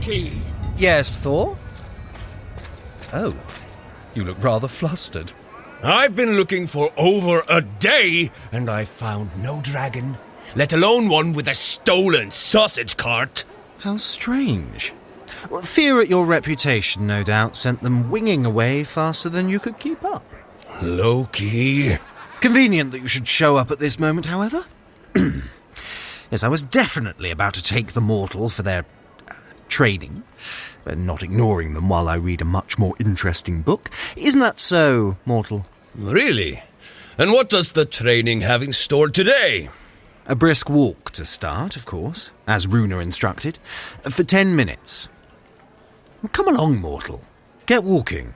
Loki! Yes, Thor? Oh, you look rather flustered. I've been looking for over a day, and I found no dragon, let alone one with a stolen sausage cart. How strange. Well, fear at your reputation, no doubt, sent them winging away faster than you could keep up. Loki. Convenient that you should show up at this moment, however. Yes, I was definitely about to take the mortal for their training, but not ignoring them while I read a much more interesting book. Isn't that so, mortal? Really? And what does the training have in store today? A brisk walk to start, of course, as Runa instructed, for 10 minutes. Come along, mortal. Get walking.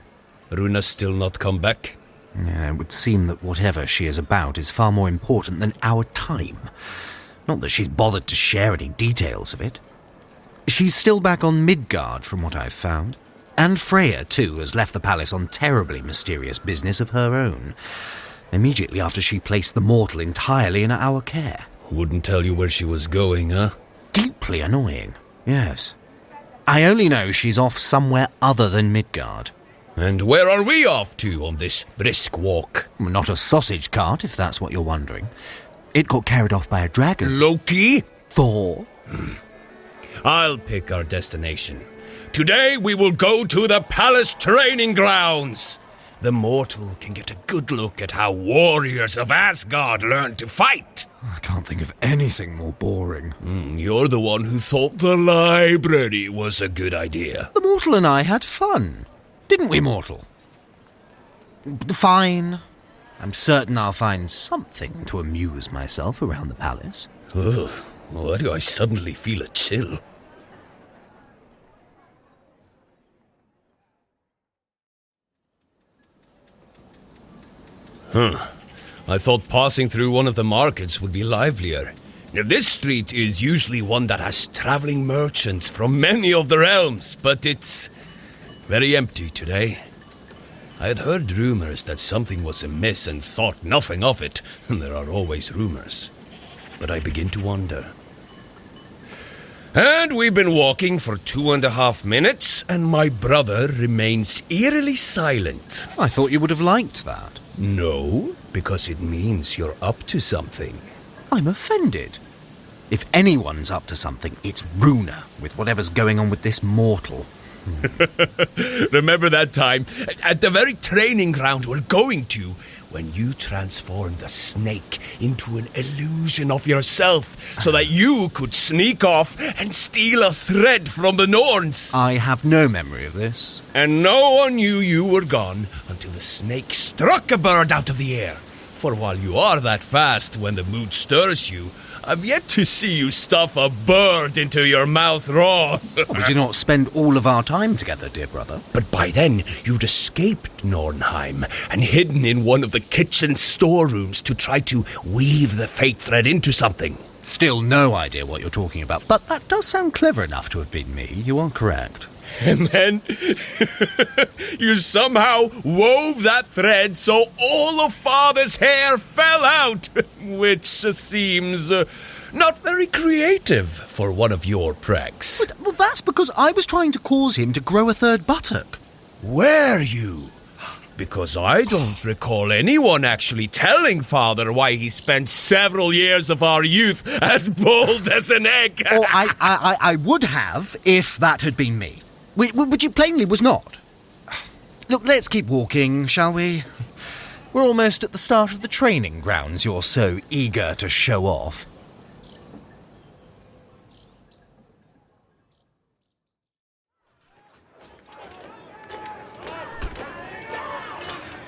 Runa's still not come back? Yeah, it would seem that whatever she is about is far more important than our time. Not that she's bothered to share any details of it. She's still back on Midgard, from what I've found. And Freya, too, has left the palace on terribly mysterious business of her own, immediately after she placed the mortal entirely in our care. Wouldn't tell you where she was going, huh? Deeply annoying, yes. I only know she's off somewhere other than Midgard. And where are we off to on this brisk walk? Not a sausage cart, if that's what you're wondering. It got carried off by a dragon. Loki? Thor? I'll pick our destination. Today we will go to the palace training grounds. The mortal can get a good look at how warriors of Asgard learn to fight. I can't think of anything more boring. You're the one who thought the library was a good idea. The mortal and I had fun. Didn't we, mortal? Fine. I'm certain I'll find something to amuse myself around the palace. Ugh, why do I suddenly feel a chill? I thought passing through one of the markets would be livelier. Now, this street is usually one that has traveling merchants from many of the realms, but it's very empty today. I had heard rumors that something was amiss and thought nothing of it, and there are always rumors. But I begin to wonder. And we've been walking for 2.5 minutes, and my brother remains eerily silent. I thought you would have liked that. No, because it means you're up to something. I'm offended. If anyone's up to something, it's Runa, with whatever's going on with this mortal. Remember that time, at the very training ground we're going to, when you transformed the snake into an illusion of yourself, so that you could sneak off and steal a thread from the Norns? I have no memory of this. And no one knew you were gone until the snake struck a bird out of the air. For while you are that fast when the mood stirs you, I've yet to see you stuff a bird into your mouth raw. We did not spend all of our time together, dear brother. But by then, you'd escaped Nornheim and hidden in one of the kitchen storerooms to try to weave the fate thread into something. Still no idea what you're talking about, but that does sound clever enough to have been me. You are correct. And then you somehow wove that thread so all of Father's hair fell out, which seems not very creative for one of your pranks. Well, that's because I was trying to cause him to grow a third buttock. Were you? Because I don't recall anyone actually telling Father why he spent several years of our youth as bald as an egg. Or I would have if that had been me. Which it plainly was not. Look, let's keep walking, shall we? We're almost at the start of the training grounds you're so eager to show off.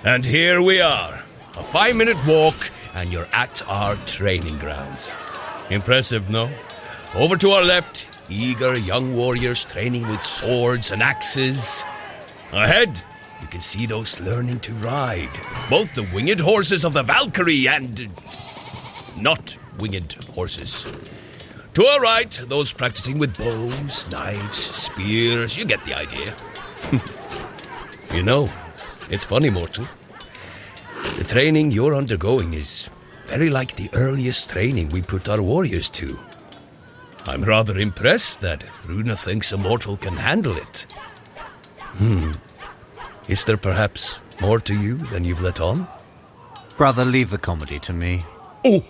And here we are. A 5-minute walk, and you're at our training grounds. Impressive, no? Over to our left, eager young warriors training with swords and axes. Ahead, you can see those learning to ride. Both the winged horses of the Valkyrie and not winged horses. To our right, those practicing with bows, knives, spears. You get the idea. You know, it's funny, mortal. The training you're undergoing is very like the earliest training we put our warriors to. I'm rather impressed that Runa thinks a mortal can handle it. Is there perhaps more to you than you've let on? Brother, leave the comedy to me. Oh,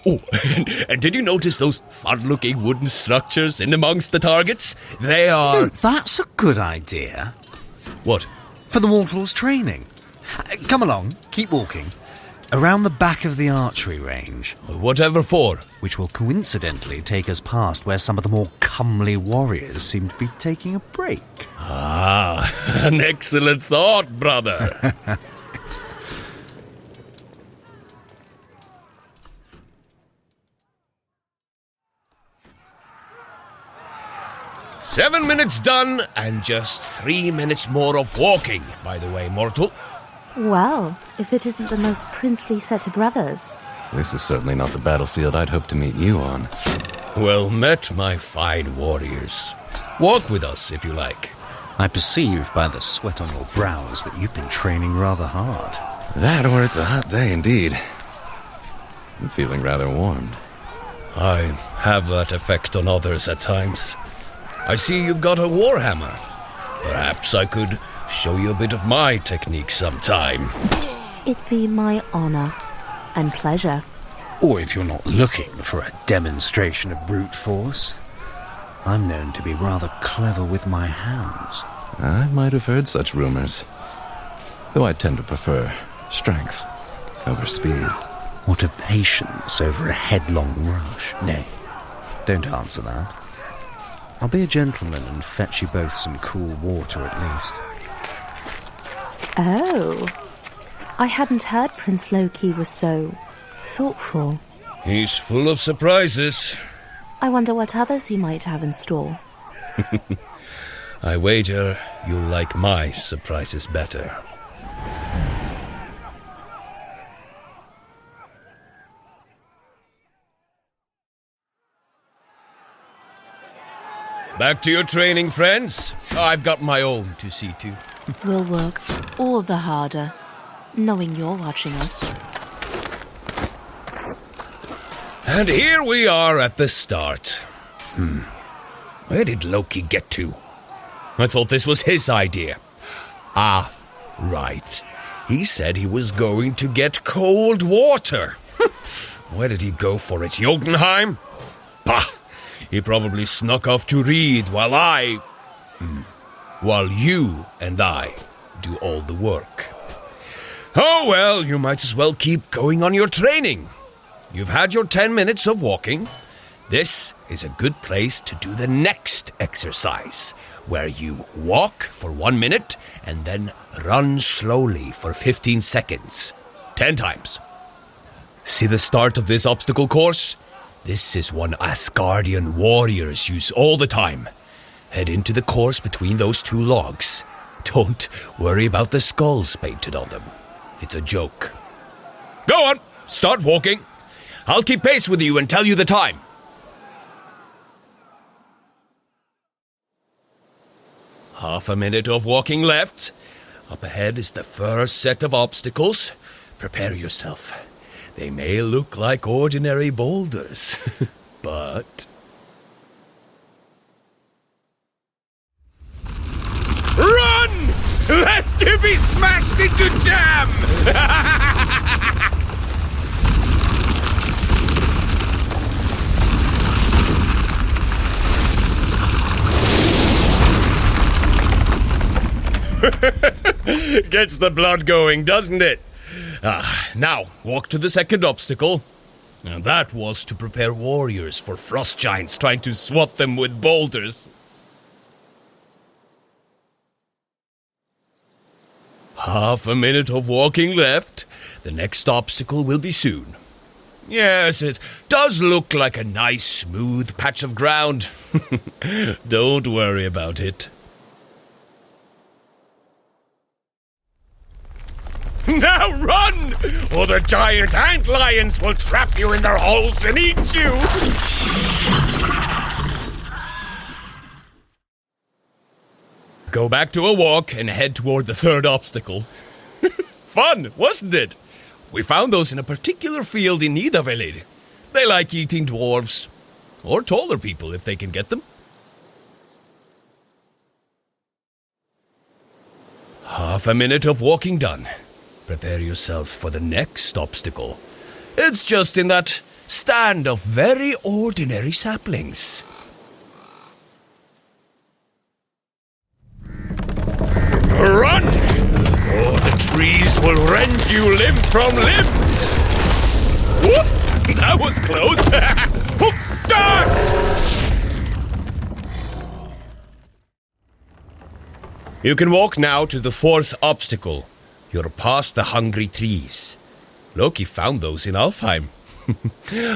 and did you notice those fun-looking wooden structures in amongst the targets? They are... That's a good idea. What? For the mortal's training. Come along, keep walking. Around the back of the archery range. Whatever for? Which will coincidentally take us past where some of the more comely warriors seem to be taking a break. Ah, an excellent thought, brother. 7 minutes done, and just 3 minutes more of walking, by the way, mortal. Well, if it isn't the most princely set of brothers. This is certainly not the battlefield I'd hoped to meet you on. Well met, my fine warriors. Walk with us, if you like. I perceive by the sweat on your brows that you've been training rather hard. That or it's a hot day indeed. I'm feeling rather warmed. I have that effect on others at times. I see you've got a warhammer. Perhaps I could show you a bit of my technique sometime. It'd be my honor and pleasure. Or if you're not looking for a demonstration of brute force, I'm known to be rather clever with my hands. I might have heard such rumors, though I tend to prefer strength over speed. What of patience over a headlong rush? Nay, don't answer that. I'll be a gentleman and fetch you both some cool water at least. Oh, I hadn't heard Prince Loki was so thoughtful. He's full of surprises. I wonder what others he might have in store. I wager you'll like my surprises better. Back to your training, friends. I've got my own to see to. We'll work all the harder, knowing you're watching us. And here we are at the start. Where did Loki get to? I thought this was his idea. Ah, right. He said he was going to get cold water. Where did he go for it? Jotunheim? Bah! He probably snuck off to read while you and I do all the work. Oh well, you might as well keep going on your training. You've had your 10 minutes of walking. This is a good place to do the next exercise, where you walk for 1 minute and then run slowly for 15 seconds. 10 times. See the start of this obstacle course? This is one Asgardian warriors use all the time. Head into the course between those two logs. Don't worry about the skulls painted on them. It's a joke. Go on, start walking. I'll keep pace with you and tell you the time. Half a minute of walking left. Up ahead is the first set of obstacles. Prepare yourself. They may look like ordinary boulders, but... Run! Lest you be smashed into jam! Gets the blood going, doesn't it? Now, walk to the second obstacle. And that was to prepare warriors for frost giants trying to swat them with boulders. Half a minute of walking left. The next obstacle will be soon. Yes, it does look like a nice, smooth patch of ground. Don't worry about it. Now run, or the giant ant lions will trap you in their holes and eat you! Go back to a walk and head toward the third obstacle. Fun, wasn't it? We found those in a particular field in Nidavellir. They like eating dwarves. or taller people if they can get them. Half a minute of walking done. Prepare yourself for the next obstacle. It's just in that stand of very ordinary saplings. Run! Or the trees will rend you limb from limb! Whoop! That was close! Hook! You can walk now to the fourth obstacle. You're past the hungry trees. Loki found those in Alfheim.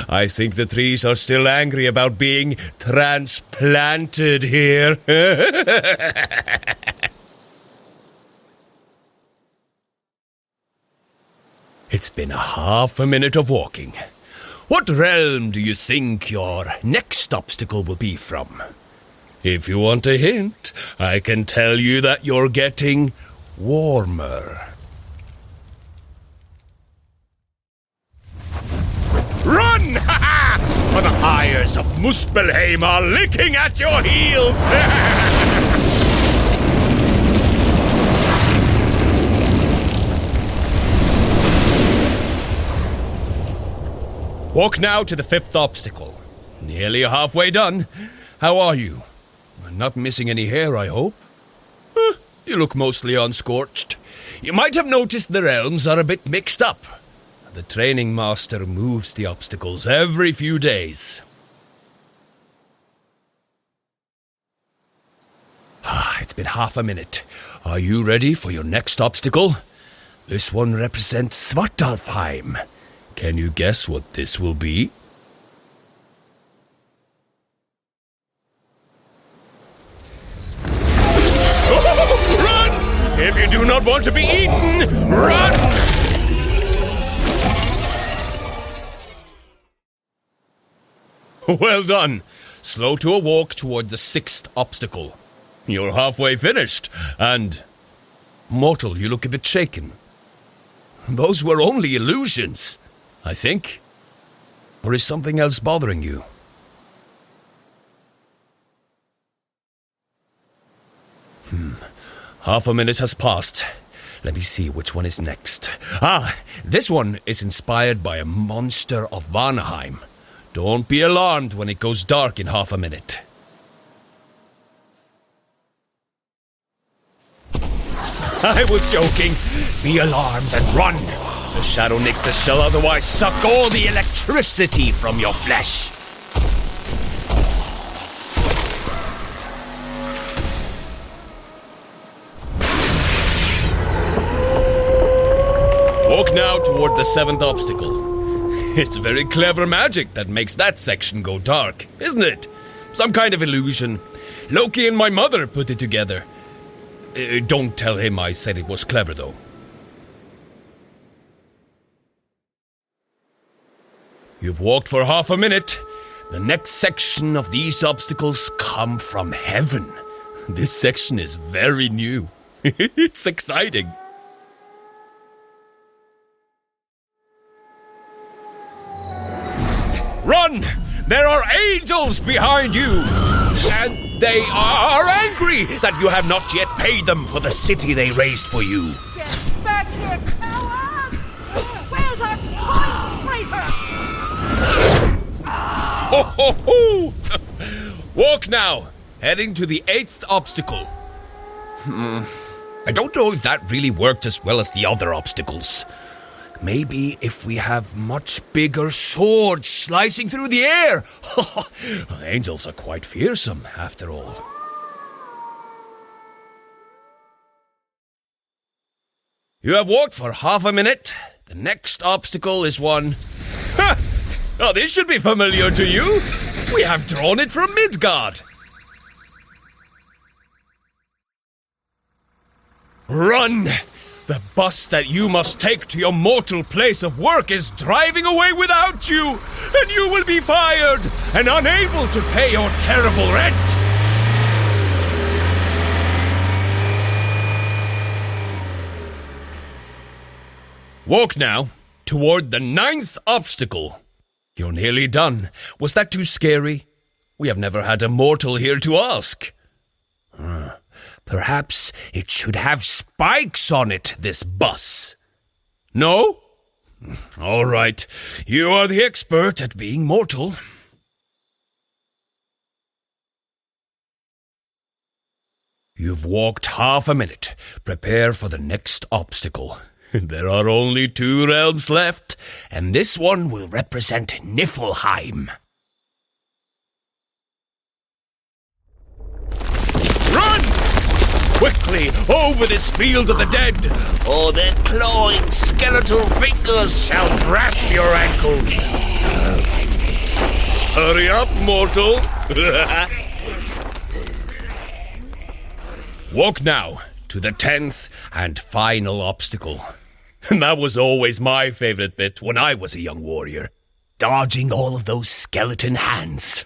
I think the trees are still angry about being transplanted here. It's been half a minute of walking. What realm do you think your next obstacle will be from? If you want a hint, I can tell you that you're getting warmer. Run! For the fires of Muspelheim are licking at your heels! Walk now to the fifth obstacle. Nearly halfway done. How are you? Not missing any hair, I hope? You look mostly unscorched. You might have noticed the realms are a bit mixed up. The training master moves the obstacles every few days. It's been half a minute. Are you ready for your next obstacle? This one represents Svartalfheim. Can you guess what this will be? Run! If you do not want to be eaten, run! Well done. Slow to a walk toward the sixth obstacle. You're halfway finished, and... Mortal, you look a bit shaken. Those were only illusions, I think. Or is something else bothering you? Half a minute has passed. Let me see which one is next. This one is inspired by a monster of Vanaheim. Don't be alarmed when it goes dark in half a minute. I was joking. Be alarmed and run. The Shadow Nixes shall otherwise suck all the electricity from your flesh. Walk now toward the seventh obstacle. It's very clever magic that makes that section go dark, isn't it? Some kind of illusion. Loki and my mother put it together. Don't tell him I said it was clever, though. You've walked for half a minute. The next section of these obstacles come from heaven. This section is very new. It's exciting. Run! There are angels behind you! And they are angry that you have not yet paid them for the city they raised for you. Get back here, coward! Where's our coin scraper? Ho, ho, ho! Walk now, heading to the eighth obstacle. I don't know if that really worked as well as the other obstacles. Maybe if we have much bigger swords slicing through the air. Angels are quite fearsome, after all. You have walked for half a minute. The next obstacle is one... Oh, this should be familiar to you. We have drawn it from Midgard. Run! The bus that you must take to your mortal place of work is driving away without you, and you will be fired and unable to pay your terrible rent. Walk now toward the ninth obstacle. You're nearly done. Was that too scary? We have never had a mortal here to ask. Perhaps it should have spikes on it, this bus. No? All right. You are the expert at being mortal. You've walked half a minute. Prepare for the next obstacle. There are only 2 realms left, and this one will represent Niflheim. Run! Quickly, over this field of the dead, or their clawing skeletal fingers shall grasp your ankles. Hurry up, mortal. Walk now to the 10th and final obstacle. That was always my favorite bit when I was a young warrior. Dodging all of those skeleton hands.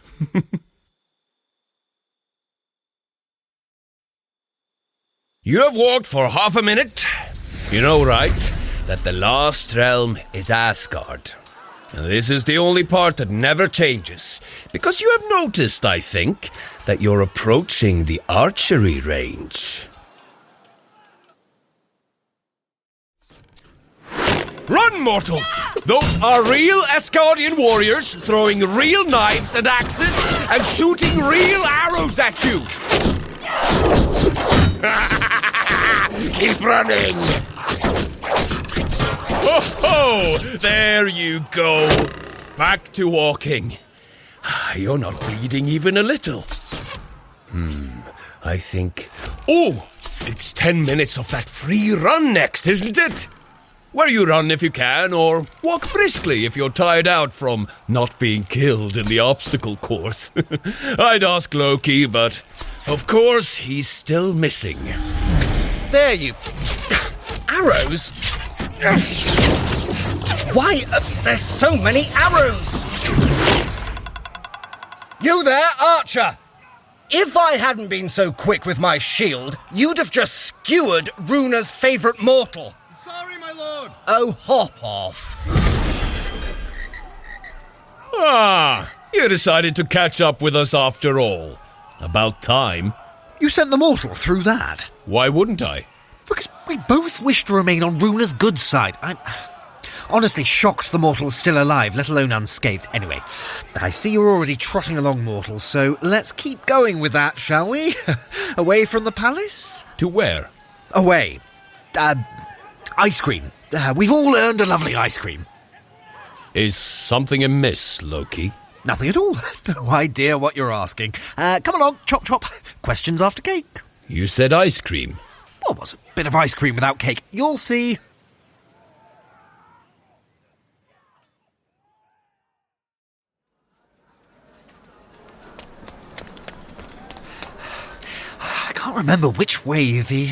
You have walked for half a minute. You know, right, that the last realm is Asgard. And this is the only part that never changes. Because you have noticed, I think, that you're approaching the archery range. Run, mortal! Those are real Asgardian warriors throwing real knives and axes and shooting real arrows at you! Keep running! Oh, there you go. Back to walking. You're not bleeding even a little. I think... Oh, it's 10 minutes of that free run next, isn't it? Where you run if you can, or walk briskly if you're tired out from not being killed in the obstacle course. I'd ask Loki, but of course he's still missing. There you... Arrows? Why there's so many arrows? You there, archer! If I hadn't been so quick with my shield, you'd have just skewered Runa's favourite mortal. Sorry, my lord! Oh, hop off. You decided to catch up with us after all. About time. You sent the mortal through that? Why wouldn't I? Because we both wish to remain on Runa's good side. I'm honestly shocked the mortal's still alive, let alone unscathed. Anyway, I see you're already trotting along, mortal, so let's keep going with that, shall we? Away from the palace? To where? Away. Ice cream. We've all earned a lovely ice cream. Is something amiss, Loki? Nothing at all. No idea what you're asking. Come along, chop chop. Questions after cake. You said ice cream. Well, what's a bit of ice cream without cake? You'll see. I can't remember which way the...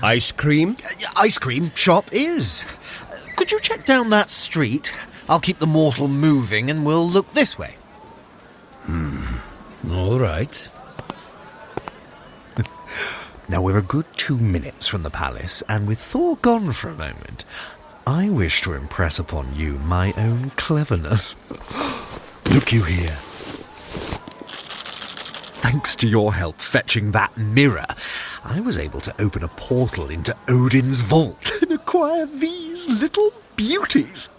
Ice cream? Ice cream shop is. Could you check down that street? I'll keep the mortal moving and we'll look this way. All right. Now, we're a good 2 minutes from the palace, and with Thor gone for a moment, I wish to impress upon you my own cleverness. Look you here. Thanks to your help fetching that mirror, I was able to open a portal into Odin's vault and acquire these little beauties.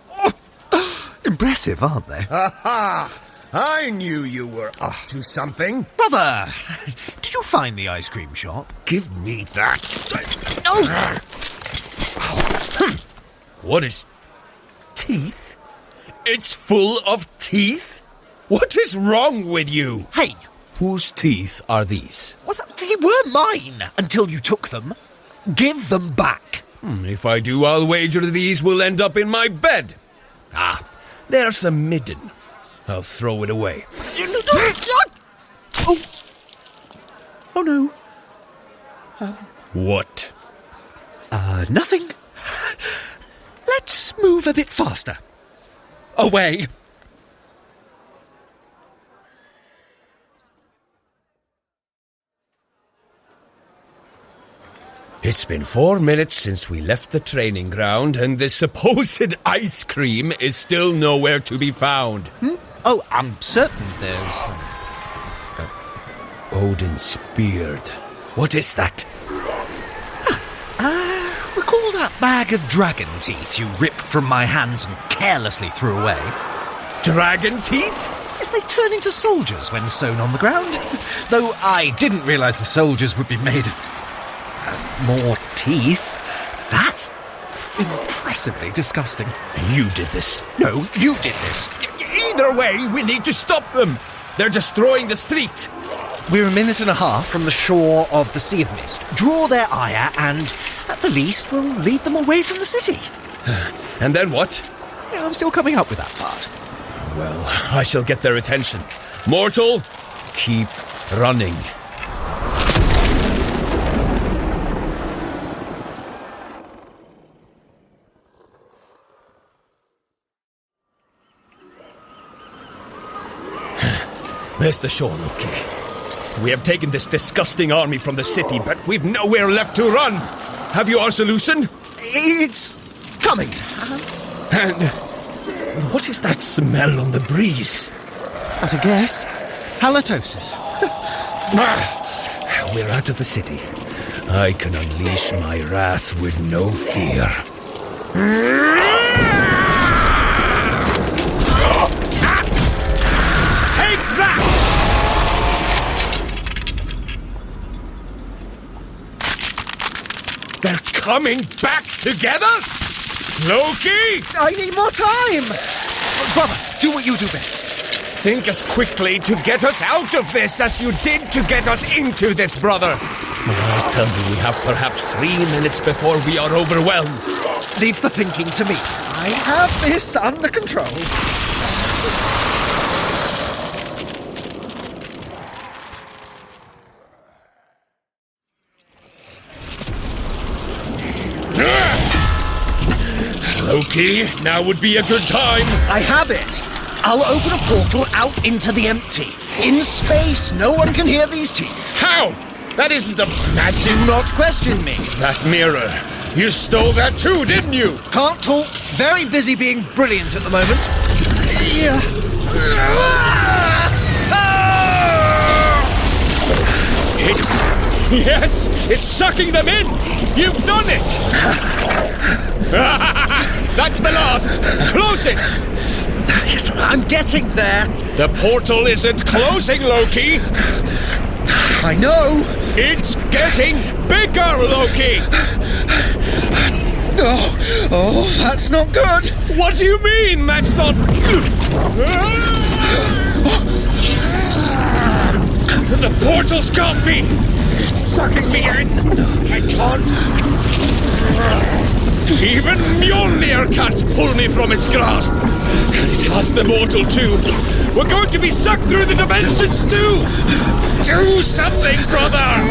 Impressive, aren't they? Aha! I knew you were up to something. Brother, did you find the ice cream shop? Give me that. No! What is... teeth? It's full of teeth? What is wrong with you? Hey! Whose teeth are these? Well, they were mine until you took them. Give them back. If I do, I'll wager these will end up in my bed. There's a midden. I'll throw it away. Oh no. What? Nothing. Let's move a bit faster. Away. It's been 4 minutes since we left the training ground, and the supposed ice cream is still nowhere to be found. Oh, I'm certain there's... Odin's beard. What is that? Recall that bag of dragon teeth you ripped from my hands and carelessly threw away? Dragon teeth? Yes, they turn into soldiers when sewn on the ground. Though I didn't realise the soldiers would be made of more teeth. That's impressively disgusting. You did this. No, you did this. Either way, we need to stop them. They're destroying the street. We're a minute and a half from the shore of the Sea of Mist. Draw their ire and, at the least, we'll lead them away from the city. And then what? Yeah, I'm still coming up with that part. Well, I shall get their attention. Mortal, keep running. Where's the shore, Loki? We have taken this disgusting army from the city, but we've nowhere left to run. Have you our solution? It's coming. And what is that smell on the breeze? At a guess, halitosis. We're out of the city. I can unleash my wrath with no fear. Take that! They're coming back together? Loki! I need more time! Brother, do what you do best. Think as quickly to get us out of this as you did to get us into this, brother. My eyes tell me we have perhaps 3 minutes before we are overwhelmed. Leave the thinking to me. I have this under control. Loki, now would be a good time. I have it. I'll open a portal out into the empty. In space, no one can hear these teeth. How? That isn't a magic. Do not question me. That mirror. You stole that too, didn't you? Can't talk. Very busy being brilliant at the moment. Yeah. Yes, it's sucking them in. You've done it. That's the last. Close it. Yes, I'm getting there. The portal isn't closing, Loki. I know. It's getting bigger, Loki. Oh, that's not good. What do you mean that's not... The portal's got me. It's sucking me in. I can't... Even Mjolnir can't pull me from its grasp. And it has the mortal too. We're going to be sucked through the dimensions too. Do something, brother.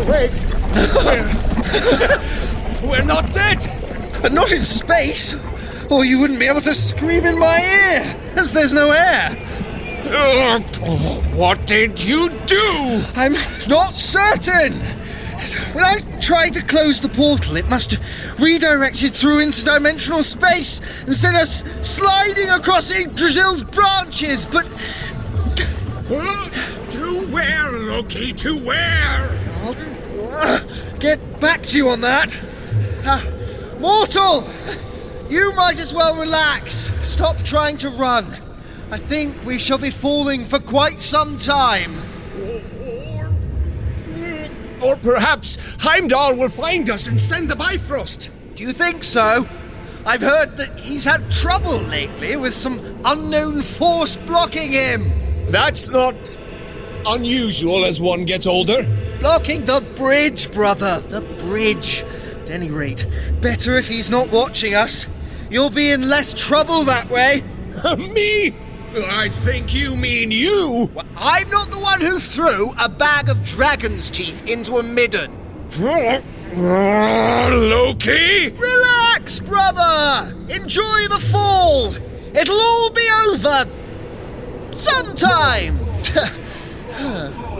Wait. We're not dead! But not in space! Or you wouldn't be able to scream in my ear, as there's no air! What did you do? I'm not certain! When I tried to close the portal, it must have redirected through interdimensional space and sent us sliding across Yggdrasil's branches, but... To where, Loki? To where? I'll get back to you on that. Mortal! You might as well relax. Stop trying to run. I think we shall be falling for quite some time. Or perhaps Heimdall will find us and send the Bifrost. Do you think so? I've heard that he's had trouble lately with some unknown force blocking him. That's not unusual as one gets older. Blocking the bridge, brother. The bridge. At any rate, better if he's not watching us. You'll be in less trouble that way. Me? I think you mean you. Well, I'm not the one who threw a bag of dragon's teeth into a midden. Loki? Relax, brother! Enjoy the fall! It'll all be over sometime! Huh.